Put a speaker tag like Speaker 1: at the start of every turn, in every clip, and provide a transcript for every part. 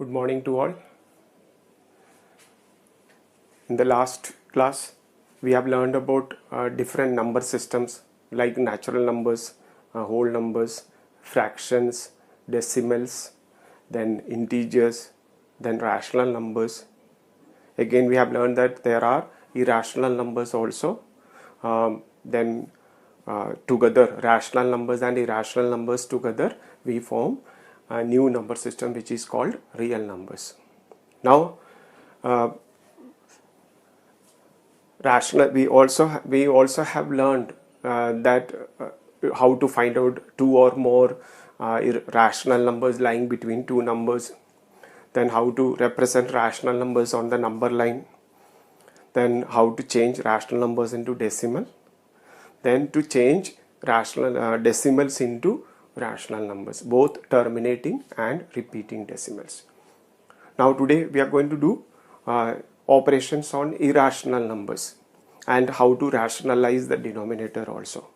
Speaker 1: Good morning to all. In the last class, we have learned about different number systems like natural numbers, whole numbers, fractions, decimals, then integers, then rational numbers. Again, we have learned that there are irrational numbers also. Then together, rational numbers and irrational numbers together, we form a new number system which is called real numbers. Now, we also have learned that how to find out two or more rational numbers lying between two numbers, then how to represent rational numbers on the number line, then how to change rational numbers into decimal, then to change rational decimals into rational numbers, both terminating and repeating decimals. Now today we are going to do operations on irrational numbers and how to rationalize the denominator also.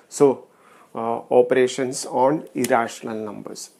Speaker 1: So operations on irrational numbers.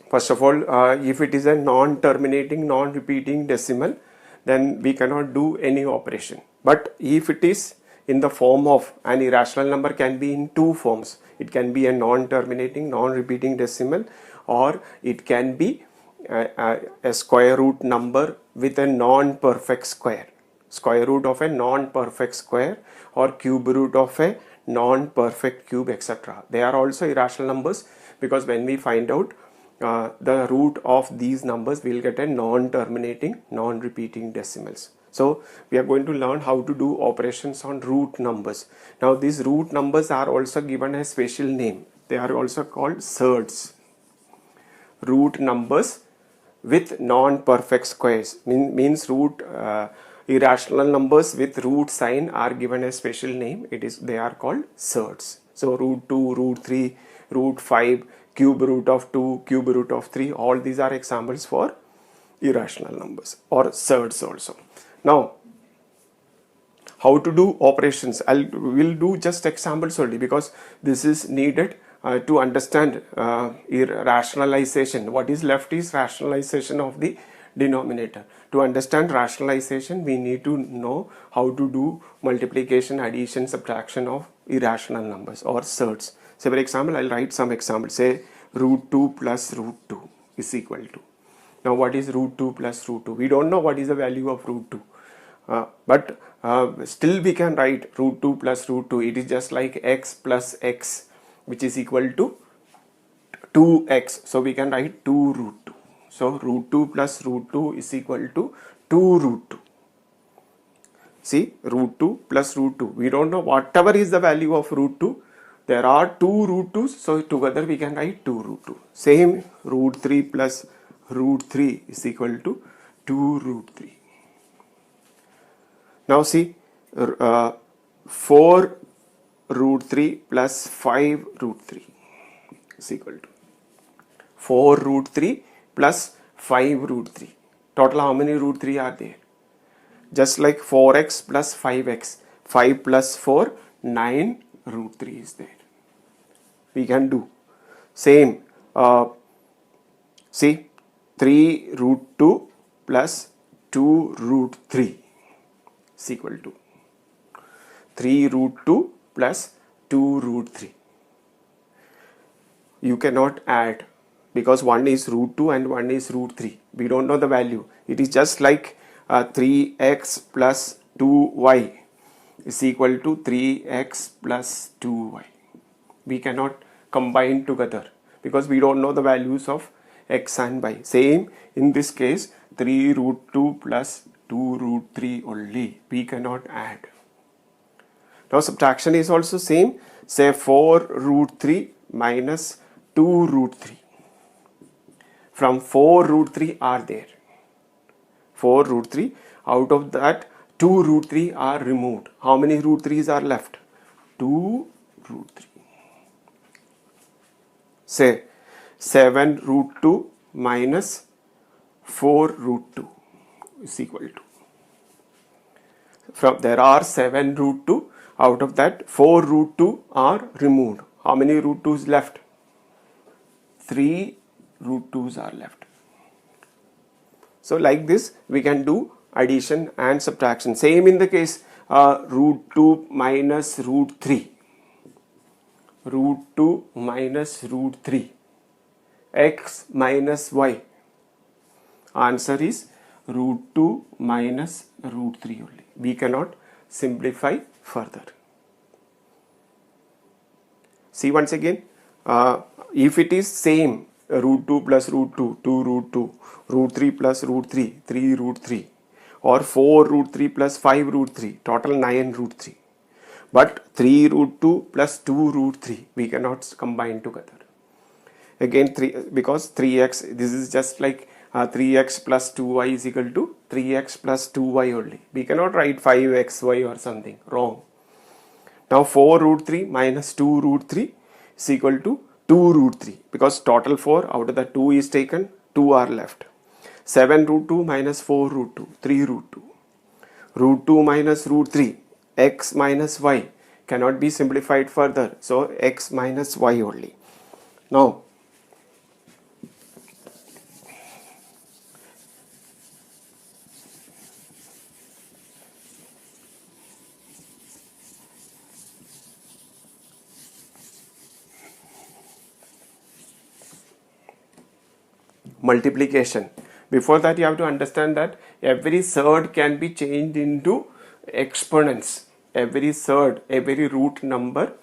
Speaker 1: First of all, if it is a non-terminating, non-repeating decimal, then we cannot do any operation. But if it is in the form of an irrational number, can be in two forms. It can be a non-terminating, non-repeating decimal, or it can be a square root number with a non-perfect square. Square root of a non-perfect square or cube root of a non-perfect cube, etc. They are also irrational numbers because when we find out the root of these numbers, we will get a non-terminating, non-repeating decimals. So we are going to learn how to do operations on root numbers. Now these root numbers are also given a special name. They are also called surds. Root numbers with non-perfect squares means root irrational numbers with root sign are given a special name. They are called surds. So root 2, root 3, root 5, cube root of 2, cube root of 3, all these are examples for irrational numbers or surds also. Now, how to do operations? We'll do just examples only because this is needed to understand rationalization. What is left is rationalization of the denominator. To understand rationalization, we need to know how to do multiplication, addition, subtraction of irrational numbers or surds. So for example, I'll write some examples. Say root 2 plus root 2 is equal to. Now what is root 2 plus root 2? We don't know what is the value of root 2. But still we can write root 2 plus root 2. It is just like x plus x, which is equal to 2x. So we can write 2 root 2. So root 2 plus root 2 is equal to 2 root 2. See, root 2 plus root 2. We don't know whatever is the value of root 2. There are 2 root 2's, so together we can write 2 root 2. Same, root 3 plus root 3 is equal to 2 root 3. Now see, 4 root 3 plus 5 root 3 is equal to 4 root 3 plus 5 root 3. Total how many root 3 are there? Just like 4x plus 5x. 5 plus 4, 9 root 3 is there. We can do same. See, 3 root 2 plus 2 root 3 is equal to 3 root 2 plus 2 root 3. You cannot add because one is root 2 and one is root 3. We don't know the value. It is just like 3x plus 2y is equal to 3x plus 2y. We cannot combine together because we don't know the values of x and y. Same in this case, 3 root 2 plus 2 root 3 only. We cannot add. Now subtraction is also same. Say 4 root 3 minus 2 root 3. From 4 root 3 are there. 4 root 3. Out of that, 2 root 3 are removed. How many root 3's are left? 2 root 3. Say 7 root 2 minus 4 root 2 is equal to. There are 7 root 2. Out of that, 4 root 2 are removed. How many root 2s left? 3 root 2s are left. So like this, we can do addition and subtraction. Same in the case root 2 minus root 3. Root 2 minus root 3. X minus y. Answer is root 2 minus root 3 only. We cannot simplify further. See once again, if it is same, root 2 plus root 2, 2 root 2, root 3 plus root 3, 3 root 3, or 4 root 3 plus 5 root 3, total 9 root 3. But 3 root 2 plus 2 root 3, we cannot combine together. Again, because 3x, this is just like 3x plus 2y is equal to 3x plus 2y only. We cannot write 5xy or something, wrong. Now 4 root 3 minus 2 root 3 is equal to 2 root 3, because total 4, out of the 2 is taken, 2 are left. 7 root 2 minus 4 root 2, 3 root 2. Root 2 minus root 3, x minus y, cannot be simplified further, so x minus y only. Now multiplication. Before that, you have to understand that every third can be changed into exponents. Every third, every root number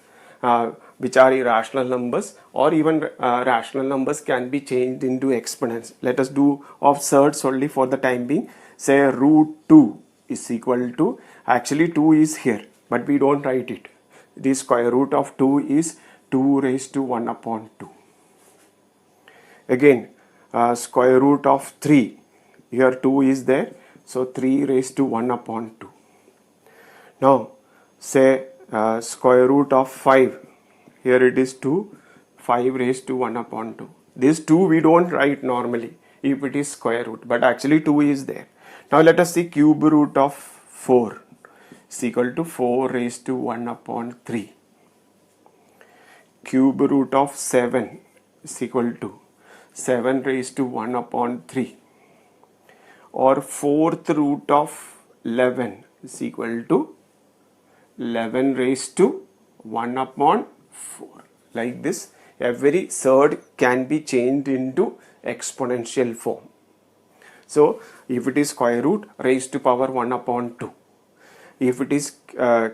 Speaker 1: which are irrational numbers or even rational numbers can be changed into exponents. Let us do of thirds only for the time being. Say root 2 is equal to, actually 2 is here, but we don't write it. The square root of 2 is 2 raised to 1 upon 2. Again, square root of 3, here 2 is there, so 3 raised to 1 upon 2. Now say square root of 5, here it is 2, 5 raised to 1 upon 2. This 2 we don't write normally if it is square root, but actually 2 is there. Now let us see cube root of 4 is equal to 4 raised to 1 upon 3. Cube root of 7 is equal to 7 raised to 1 upon 3, or fourth root of 11 is equal to 11 raised to 1 upon 4. Like this, every third can be changed into exponential form. So if it is square root, raised to power 1 upon 2. If it is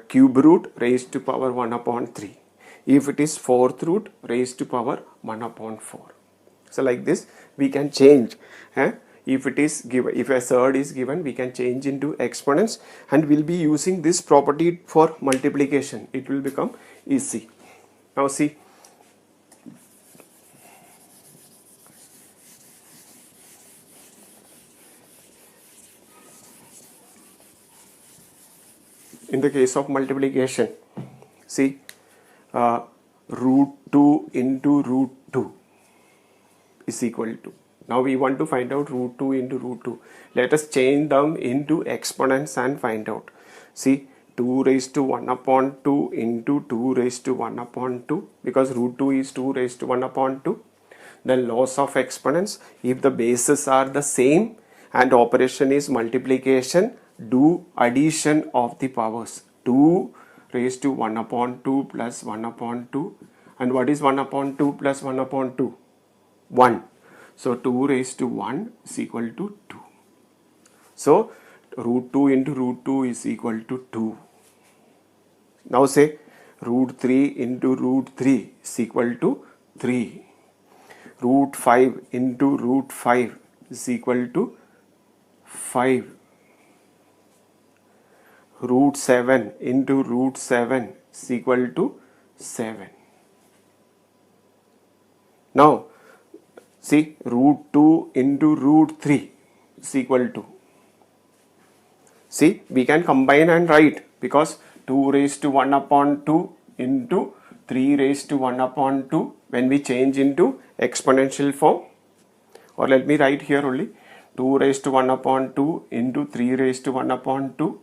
Speaker 1: cube root, raised to power 1 upon 3. If it is fourth root, raised to power 1 upon 4. So like this, we can change. If it is given, if a third is given, we can change into exponents, and we'll be using this property for multiplication. It will become easy. Now see. In the case of multiplication, see, root 2 into root 2 is equal to. Now we want to find out root 2 into root 2. Let us change them into exponents and find out. See, 2 raised to 1 upon 2 into 2 raised to 1 upon 2, because root 2 is 2 raised to 1 upon 2. Then laws of exponents, if the bases are the same and operation is multiplication, do addition of the powers. 2 raised to 1 upon 2 plus 1 upon 2. And what is 1 upon 2 plus 1 upon 2? 1. So 2 raised to 1 is equal to 2. So root 2 into root 2 is equal to 2. Now say root 3 into root 3 is equal to 3. Root 5 into root 5 is equal to 5. Root 7 into root 7 is equal to 7. Now see, root 2 into root 3 is equal to. See, we can combine and write, because 2 raised to 1 upon 2 into 3 raised to 1 upon 2, when we change into exponential form, or let me write here only, 2 raised to 1 upon 2 into 3 raised to 1 upon 2.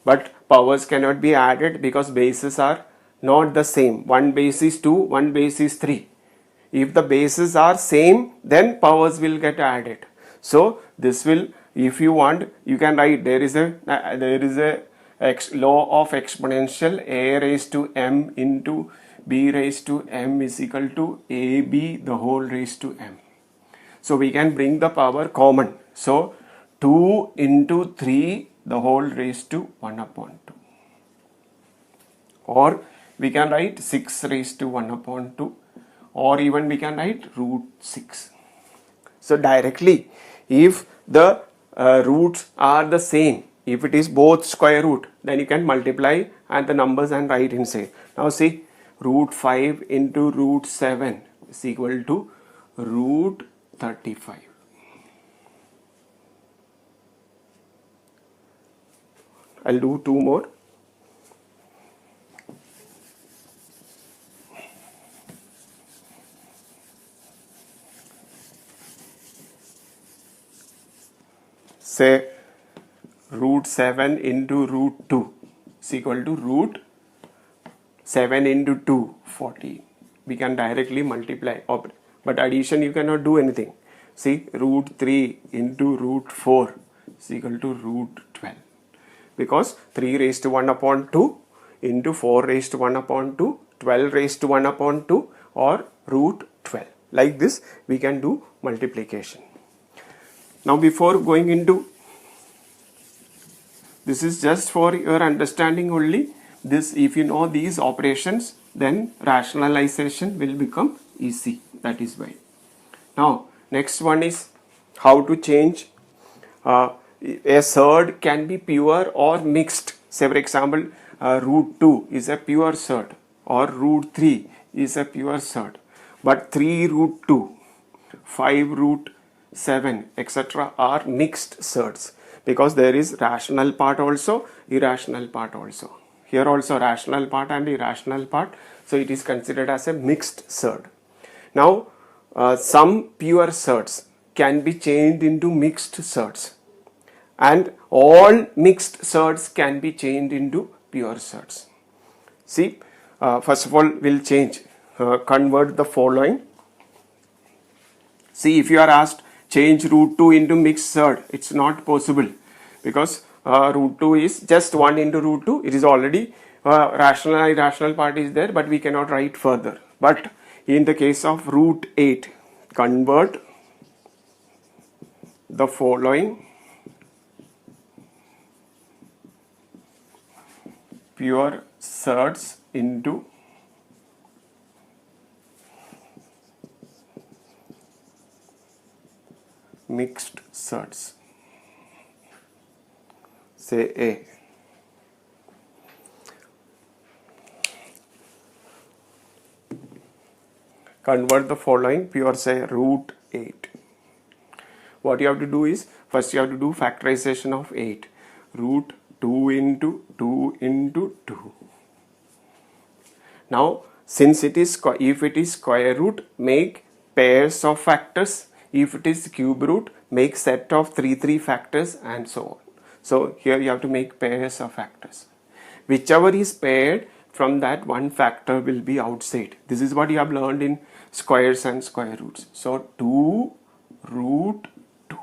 Speaker 1: But powers cannot be added because bases are not the same. One base is 2, one base is 3. If the bases are same, then powers will get added. So this will, if you want, you can write there is a law of exponential. A raised to m into b raised to m is equal to ab the whole raised to m. So we can bring the power common. So 2 into 3 the whole raised to 1 upon 2. Or we can write 6 raised to 1 upon 2. Or even we can write root 6. So directly, if the roots are the same, if it is both square root, then you can multiply and the numbers and write inside. Now see, root 5 into root 7 is equal to root 35. I'll do 2 more. Say root 7 into root 2 is equal to root 7 into 2, 14. We can directly multiply, but addition you cannot do anything. See, root 3 into root 4 is equal to root 12. Because 3 raised to 1 upon 2 into 4 raised to 1 upon 2, 12 raised to 1 upon 2 or root 12. Like this we can do multiplication. Now before going into, this is just for your understanding only. This, if you know these operations, then rationalization will become easy. That is why. Now next one is how to change a surd can be pure or mixed. Say for example, root 2 is a pure surd or root 3 is a pure surd. But 3 root 2, 5 root 7 etc. are mixed surds because there is rational part also, irrational part also. Here also rational part and irrational part. So it is considered as a mixed surd. Now some pure surds can be changed into mixed surds. And all mixed surds can be changed into pure surds. See, first of all, we'll convert the following. See, if you are asked change root 2 into mixed surd, it's not possible because root 2 is just 1 into root 2. It is already rational and irrational part is there, but we cannot write further. But in the case of root 8, convert the following: pure surds into mixed surds. Say A. Convert the following pure, say root 8. What you have to do is, first you have to do factorization of 8. Root 2 into 2 into 2. Now, since it is, if it is square root, make pairs of factors. If it is cube root, make set of 3 factors and so on. So here you have to make pairs of factors. Whichever is paired, from that one factor will be outside. This is what you have learned in squares and square roots. So 2 root 2.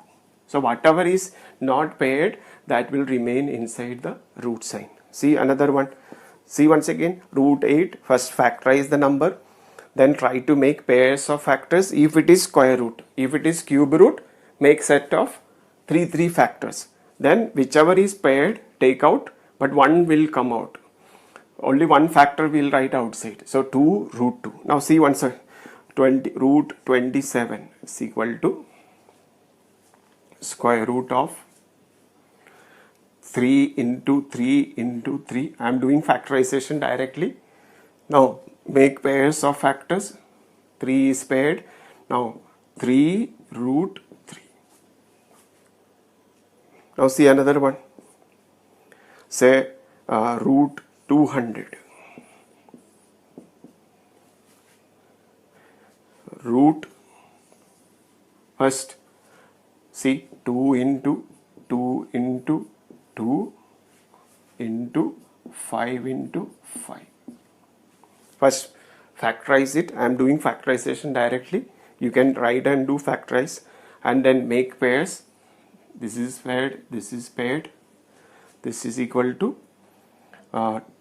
Speaker 1: So whatever is not paired, that will remain inside the root sign. See another one. See once again, root 8, first factorize the number, then try to make pairs of factors. If it is square root, if it is cube root, make set of 3 factors. Then whichever is paired, take out, but one will come out. Only one factor will write outside. So 2 root 2. Now see once again, root 27 is equal to square root of 3 into 3 into 3. I am doing factorization directly. Now make pairs of factors. 3 is paired. Now 3 root 3. Now see another one. Say root 200. Root, first See, 2 into 2 into 2 into 5 into 5. First factorize it. I am doing factorization directly. You can write and do factorize and then make pairs. This is paired, this is paired. This is equal to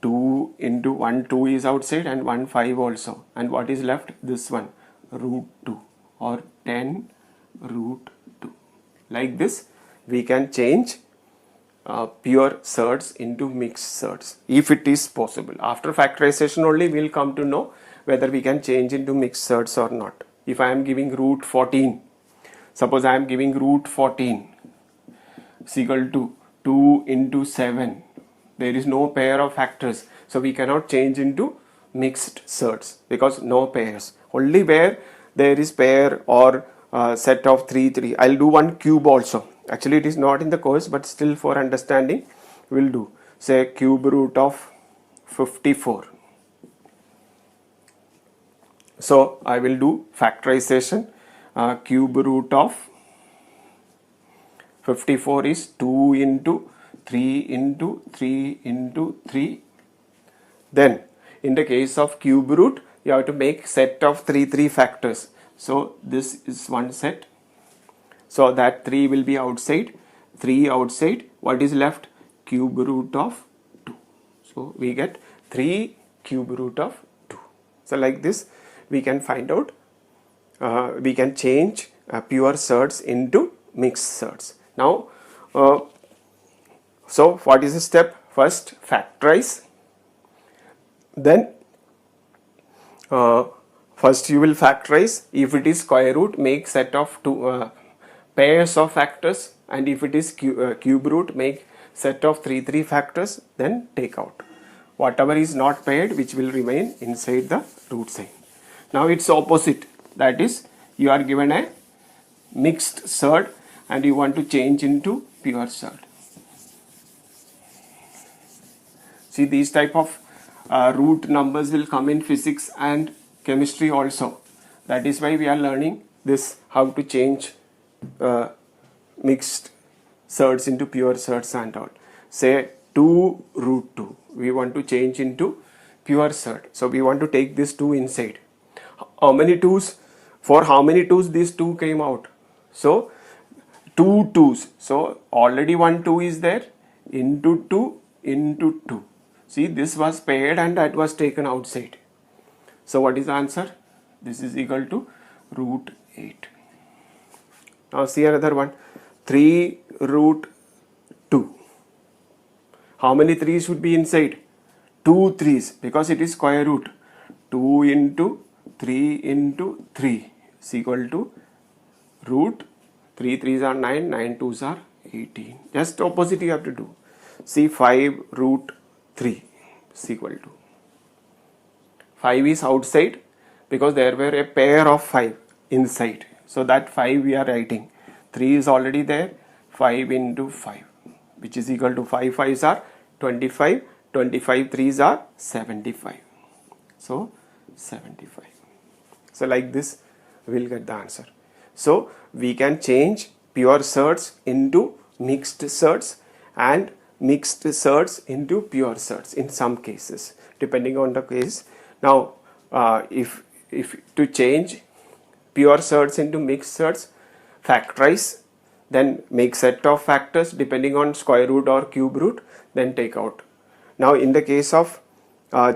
Speaker 1: 2 into 1, 2 is outside, and 1, 5 also. And what is left? This one, root 2 or 10 root 2. Like this, we can change pure surds into mixed surds if it is possible. After factorization only we will come to know whether we can change into mixed surds or not. If I am giving root 14, suppose I am giving root 14 is equal to 2 into 7. There is no pair of factors, so we cannot change into mixed surds because no pairs. Only where there is pair or set of 3, 3. I'll do one cube also. Actually, it is not in the course, but still for understanding, we'll do. Say cube root of 54. So I will do factorization. Cube root of 54 is 2 into 3 into 3 into 3. Then in the case of cube root, you have to make set of 3 factors. So this is one set. So that 3 will be outside. 3 outside. What is left? Cube root of 2. So we get 3 cube root of 2. So like this we can find out, we can change pure surds into mixed surds. Now, so what is the step? First factorize. Then first you will factorize. If it is square root, make set of 2 pairs of factors, and if it is cube root, make set of 3 factors, then take out whatever is not paired, which will remain inside the root sign. Now it's opposite, that is you are given a mixed surd and you want to change into pure surd. See, these type of root numbers will come in physics and chemistry also. That is why we are learning this, how to change mixed surds into pure surds and all. Say 2 root 2, we want to change into pure surd. So we want to take this 2 inside. How many 2's? For how many 2's these 2 came out? So 2 2's. So already one 2 is there, into 2 into 2. See, this was paired and that was taken outside. So what is the answer? This is equal to root 8. Now see another one. 3 root 2. How many 3's should be inside? 2 3's, because it is square root. 2 into 3 into 3 is equal to root 3 3's are 9, 9 2's are 18. Just opposite you have to do. See, 5 root 3 is equal to 5 is outside because there were a pair of 5 inside. So that 5 we are writing. 3 is already there. 5 into 5, which is equal to 5 5's are 25. 25 3's are 75. So 75. So like this we will get the answer. So we can change pure surds into mixed surds and mixed surds into pure surds in some cases, depending on the case. Now if to change pure surds into mixed surds, factorize, then make set of factors depending on square root or cube root, then take out. Now in the case of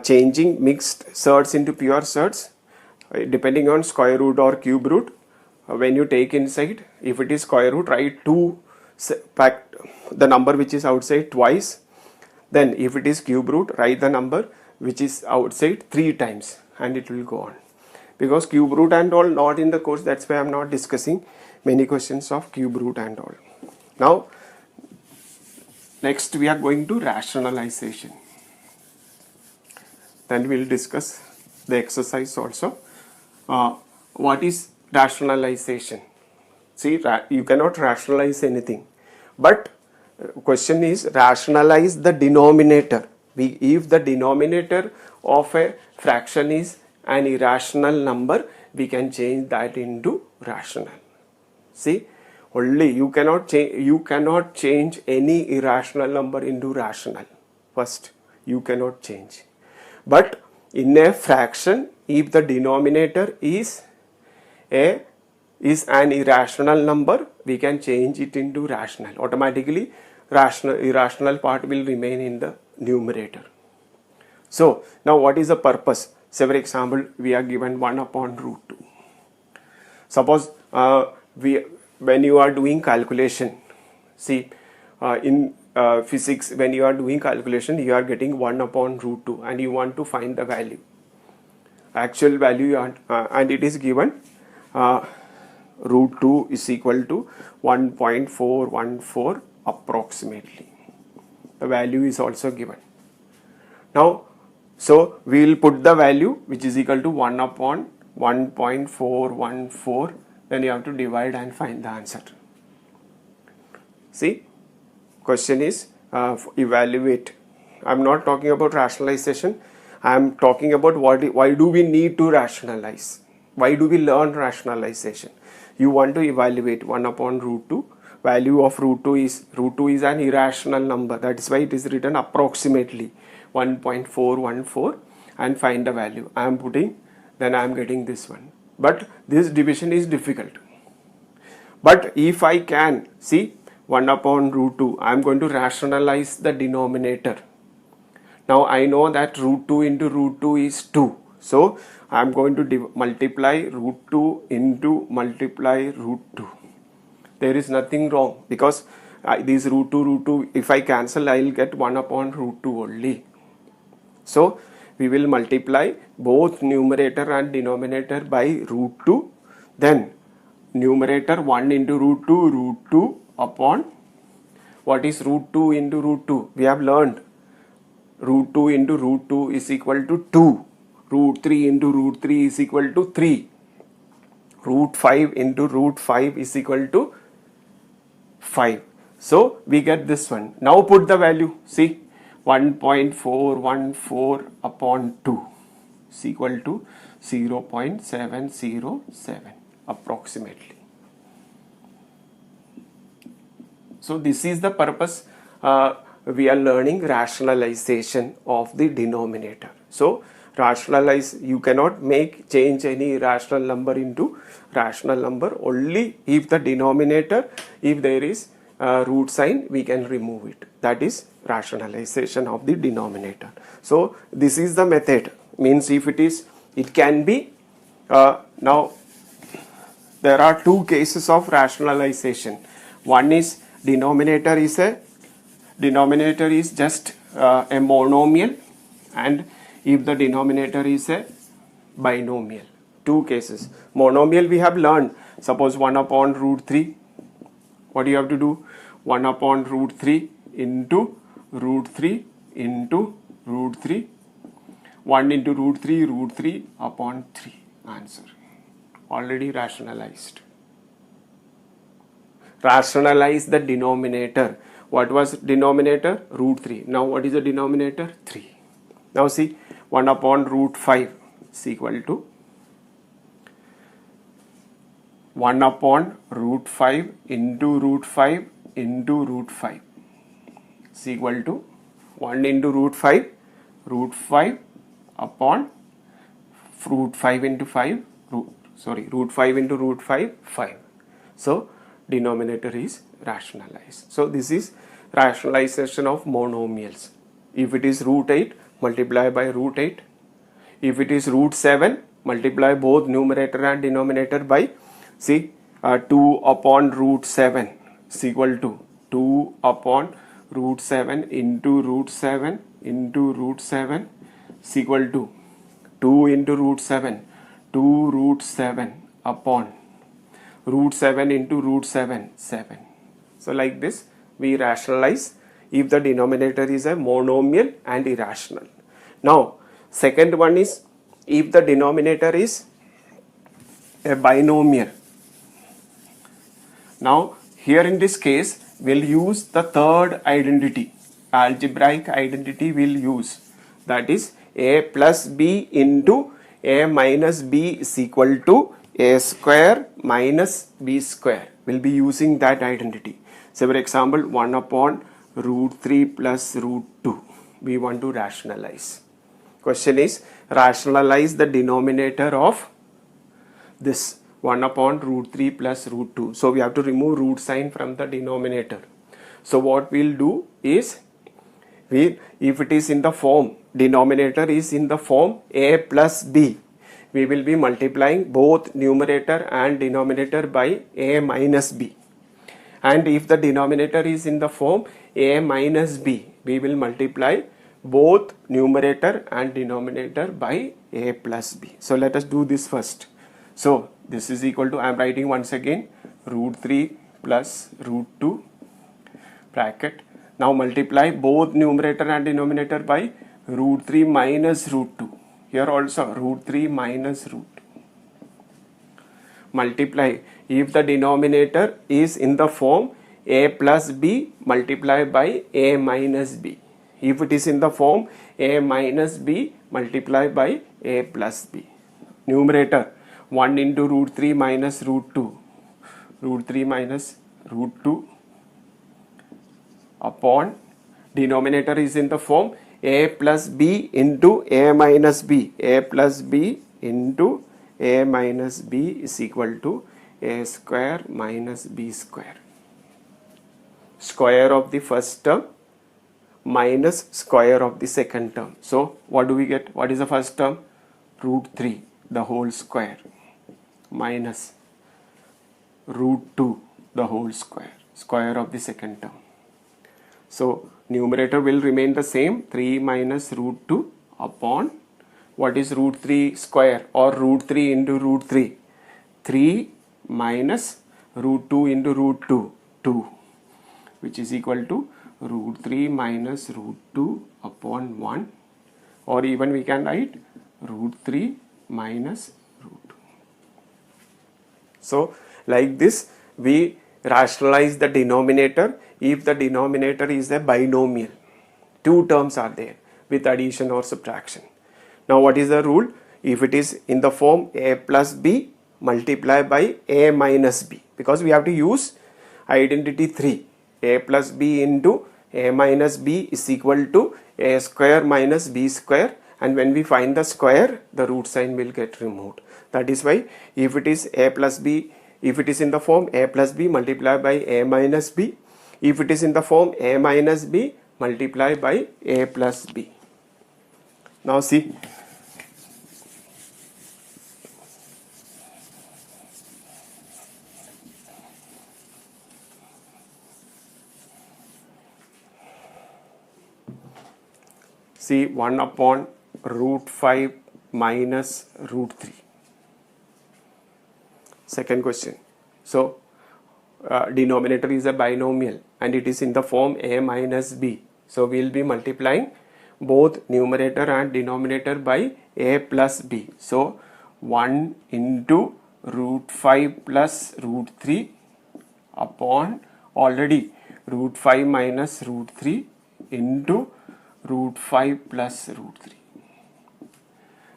Speaker 1: changing mixed surds into pure surds, depending on square root or cube root, when you take inside, if it is square root, write the number which is outside twice. Then if it is cube root, write the number which is outside 3 times, and it will go on. Because cube root and all not in the course, that's why I am not discussing many questions of cube root and all. Now next we are going to rationalization. Then we will discuss the exercise also. What is rationalization? See, you cannot rationalize anything, but question is rationalize the denominator. If the denominator of a fraction is an irrational number, we can change that into rational. See, Only you cannot change any irrational number into rational. First, you cannot change. But in a fraction, if the denominator is an irrational number, we can change it into rational. Automatically, irrational part will remain in the numerator. So now what is the purpose? Say for example, we are given 1 upon root 2. Suppose when you are doing calculation, see in physics, when you are doing calculation, you are getting 1 upon root 2 and you want to find the value, actual value, and it is given root 2 is equal to 1.414 approximately. The value is also given. Now, so we will put the value which is equal to 1 upon 1.414, then you have to divide and find the answer. See, question is evaluate. I am not talking about rationalization. I am talking about why do we need to rationalize? Why do we learn rationalization? You want to evaluate 1 upon root 2. Value of root 2 is an irrational number. That is why it is written approximately 1.414 and find the value. I am putting, then I am getting this one. But this division is difficult. But if I can see 1 upon root 2, I am going to rationalize the denominator. Now I know that root 2 into root 2 is 2. So I am going to multiply root 2 into multiply root 2. There is nothing wrong because these root 2, if I cancel, I will get 1 upon root 2 only. So we will multiply both numerator and denominator by root 2. Then numerator 1 into root 2 upon, what is root 2 into root 2? We have learned root 2 into root 2 is equal to 2. Root 3 into root 3 is equal to 3. Root 5 into root 5 is equal to 5. So we get this one. Now put the value. See, 1.414 upon 2 is equal to 0.707 approximately. So this is the purpose. We are learning rationalization of the denominator. So rationalize, you cannot change any irrational number into rational number. Only if the denominator, if there is root sign, we can remove it. That is rationalization of the denominator. So this is the method. Means if it can be, now there are two cases of rationalization. One is denominator is just a monomial, and if the denominator is a binomial. Two cases. Monomial we have learned. Suppose 1 upon root 3. What do you have to do? 1 upon root 3 into root 3 into root 3. 1 into root 3 upon 3. Answer. Already rationalized. Rationalize the denominator. What was denominator? Root 3. Now what is the denominator? 3. Now see, 1 upon root 5 is equal to 1 upon root 5 into root 5 into root 5 is equal to 1 into root 5 upon root 5 into 5, root 5 into root 5, 5. So denominator is rationalized. So this is rationalization of monomials. If it is root 8, multiply by root 8. If it is root 7, multiply both numerator and denominator by, see, 2 upon root 7 is equal to 2 upon root 7 into root 7 into root 7 is equal to 2 into root 7, 2 root 7 upon root 7 into root 7, 7. So like this we rationalize if the denominator is a monomial and irrational. Now second one is if the denominator is a binomial. Now here in this case we'll use the third identity, algebraic identity we'll use, that is a plus b into a minus b is equal to a square minus b square. we'll be using that identity. So for example, 1 upon root 3 plus root 2, we want to rationalize. Question is, rationalize the denominator of this 1 upon root 3 plus root 2. So we have to remove root sign from the denominator. So what we'll do is, if it is in the form, denominator is in the form a plus b, we will be multiplying both numerator and denominator by a minus b. And if the denominator is in the form a minus b, we will multiply both numerator and denominator by a plus b. So let us do this first. So this is equal to, I am writing once again, root 3 plus root 2 bracket. Now multiply both numerator and denominator by root 3 minus root 2. Here also root 3 minus root 2. Multiply, if the denominator is in the form a plus b, multiply by a minus b. If it is in the form a minus b, multiply by a plus b. Numerator, 1 into root 3 minus root 2, root 3 minus root 2 upon, denominator is in the form a plus b into a minus b, a plus b into a minus b is equal to a square minus b square. Square of the first term minus square of the second term. So what do we get? What is the first term? Root 3 the whole square minus root 2 the whole square, square of the second term. So numerator will remain the same, 3 minus root 2 upon, what is root 3 square or root 3 into root 3? 3 minus root 2 into root 2, 2, which is equal to root 3 minus root 2 upon 1, or even we can write root 3 minus root 2. So like this we rationalize the denominator if the denominator is a binomial. Two terms are there with addition or subtraction. Now what is the rule? If it is in the form a plus b, multiply by a minus b, because we have to use identity 3. A plus b into a minus b is equal to a square minus b square, and when we find the square, the root sign will get removed. That is why if it is a plus b, if it is in the form a plus b, multiply by a minus b. If it is in the form a minus b, multiply by a plus b. Now see, see 1 upon root 5 minus root 3. Second question. So denominator is a binomial and it is in the form a minus b. So we will be multiplying both numerator and denominator by a plus b. So 1 into root 5 plus root 3 upon already root 5 minus root 3 into root 5 plus root 3.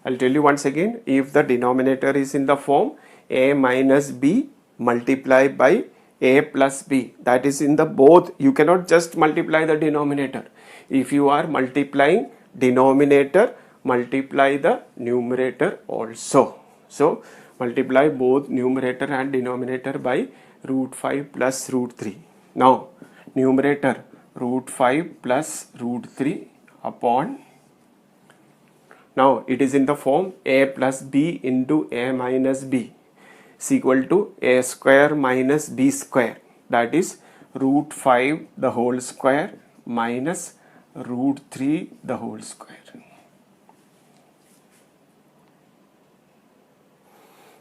Speaker 1: I'll tell you once again, if the denominator is in the form a minus b, multiply by a plus b, that is in the both, you cannot just multiply the denominator. If you are multiplying denominator, multiply the numerator also. So multiply both numerator and denominator by root 5 plus root 3. Now numerator root 5 plus root 3 upon, now it is in the form a plus b into a minus b is equal to a square minus b square, that is root 5 the whole square minus root 3 the whole square.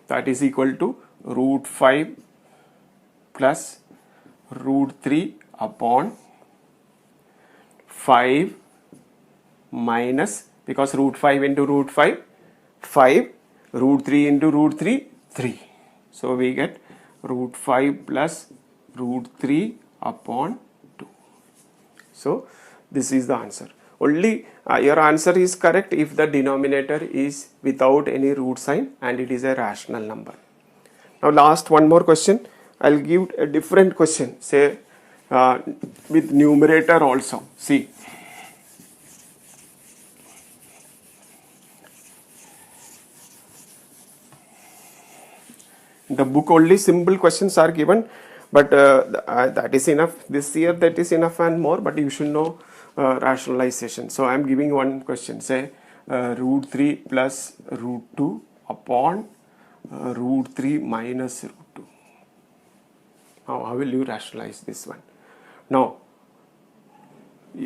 Speaker 1: That is equal to root 5 plus root 3 upon 5 minus, because root 5 into root 5, 5, root 3 into root 3, 3. So we get root 5 plus root 3 upon 2. So this is the answer. Only your answer is correct if the denominator is without any root sign and it is a rational number. Now last one more question. I'll give a different question, say with numerator also. See, in the book only simple questions are given, but that is enough. This year that is enough and more, but you should know rationalization. So I am giving one question, say root 3 plus root 2 upon root 3 minus root 2. Now how will you rationalize this one? Now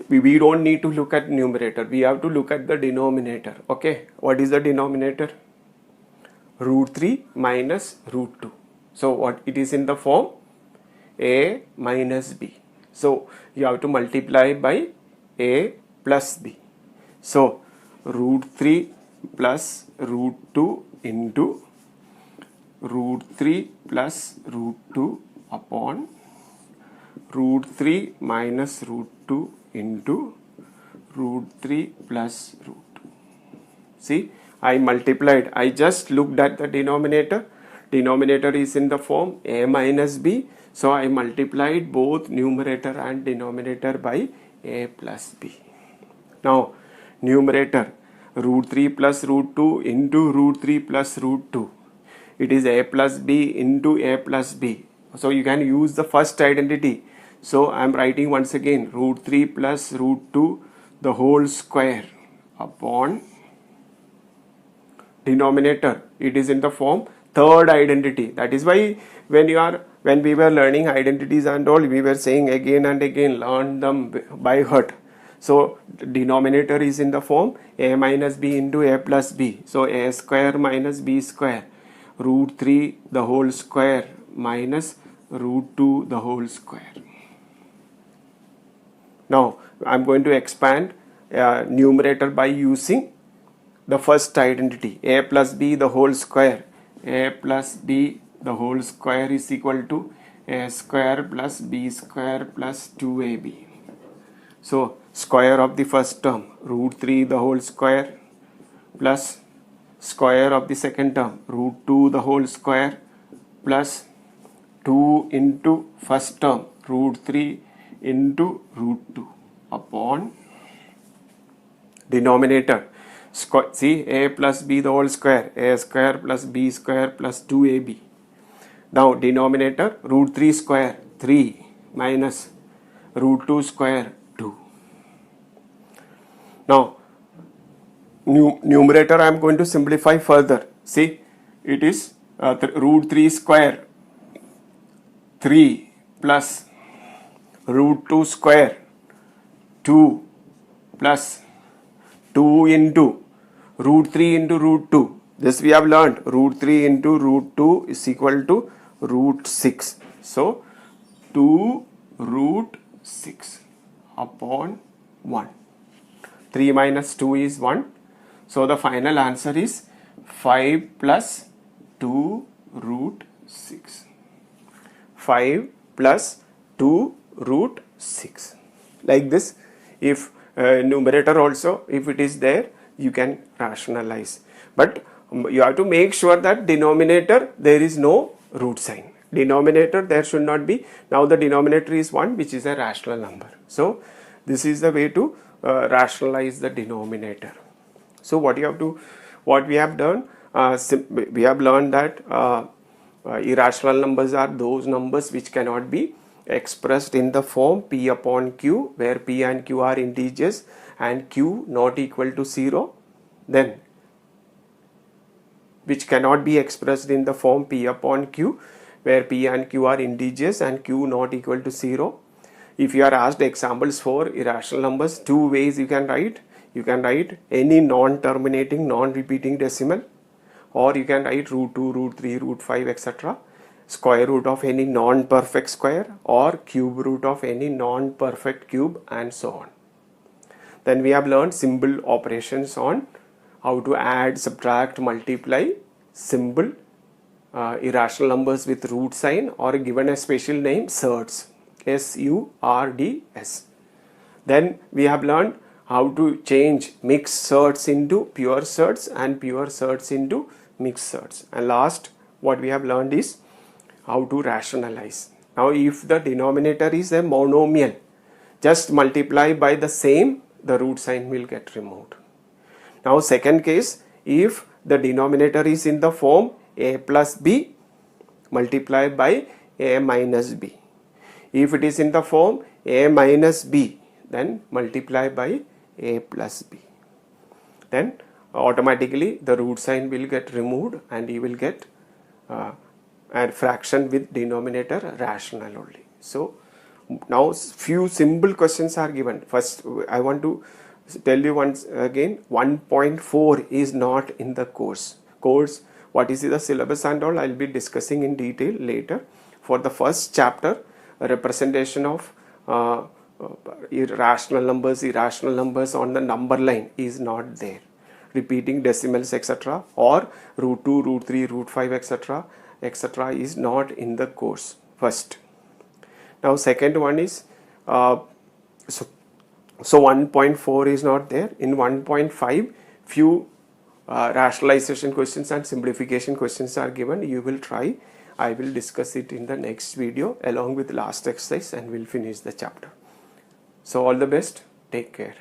Speaker 1: we don't need to look at numerator, we have to look at the denominator. Okay, what is the denominator? Root 3 minus root 2. So what it is in the form? A minus B. So you have to multiply by A plus B. So root 3 plus root 2 into root 3 plus root 2 upon root 3 minus root 2 into root 3 plus root 2. See, I multiplied, I just looked at the denominator. Denominator is in the form A minus B. So I multiplied both numerator and denominator by A plus B. Now numerator, root 3 plus root 2 into root 3 plus root 2. It is A plus B into A plus B. So you can use the first identity. So I am writing once again root 3 plus root 2 the whole square upon denominator. It is in the form third identity. That is why when we were learning identities and all, we were saying again and again, learn them by heart. So denominator is in the form A minus B into A plus B. So A square minus B square, root 3 the whole square minus root 2 the whole square. Now I am going to expand numerator by using the first identity, A plus B the whole square. A plus B the whole square is equal to A square plus B square plus 2AB. So square of the first term, root 3 the whole square plus square of the second term, root 2 the whole square plus 2 into first term, root 3 into root 2 upon denominator. See, A plus B the whole square, A square plus B square plus 2AB. Now denominator, root 3 square 3 minus root 2 square 2. Now numerator I am going to simplify further. See, it is root 3 square 3 plus root 2 square 2 plus 2 into root 3 into root 2. This we have learned, root 3 into root 2 is equal to root 6. So 2 root 6 upon 1. 3 minus 2 is 1. So the final answer is 5 plus 2 root 6. 5 plus 2 root 6. Like this, if numerator also, if it is there, you can rationalize. But you have to make sure that denominator there is no root sign. Denominator there should not be. Now the denominator is 1, which is a rational number. So this is the way to rationalize the denominator. So what we have done, we have learned that irrational numbers are those numbers which cannot be expressed in the form P upon Q, where P and Q are integers and Q not equal to 0, then which cannot be expressed in the form P upon Q, where P and Q are integers and Q not equal to 0. If you are asked examples for irrational numbers, two ways you can write. You can write any non-terminating, non-repeating decimal, or you can write root 2, root 3, root 5, etc. Square root of any non-perfect square or cube root of any non-perfect cube, and so on. Then we have learned symbol operations on how to add, subtract, multiply symbol irrational numbers with root sign or given a special name surds, S-U-R-D-S. Then we have learned how to change mixed surds into pure surds and pure surds into mixed surds. And last, what we have learned is how to rationalize. Now if the denominator is a monomial, just multiply by the same, the root sign will get removed. Now second case, if the denominator is in the form a plus b, multiply by a minus b. If it is in the form a minus b, then multiply by a plus b. Then automatically the root sign will get removed and you will get a fraction with denominator rational only. So now few simple questions are given. First I want to tell you once again, 1.4 is not in the course. What is the syllabus and all, I will be discussing in detail later. For the first chapter, a representation of irrational numbers on the number line is not there. Repeating decimals etc. or root 2, root 3, root 5 etc. is not in the course. First. Now second one is so 1.4 is not there. In 1.5 few rationalization questions and simplification questions are given. You will try. I will discuss it in the next video along with last exercise and we'll finish the chapter. So all the best. Take care.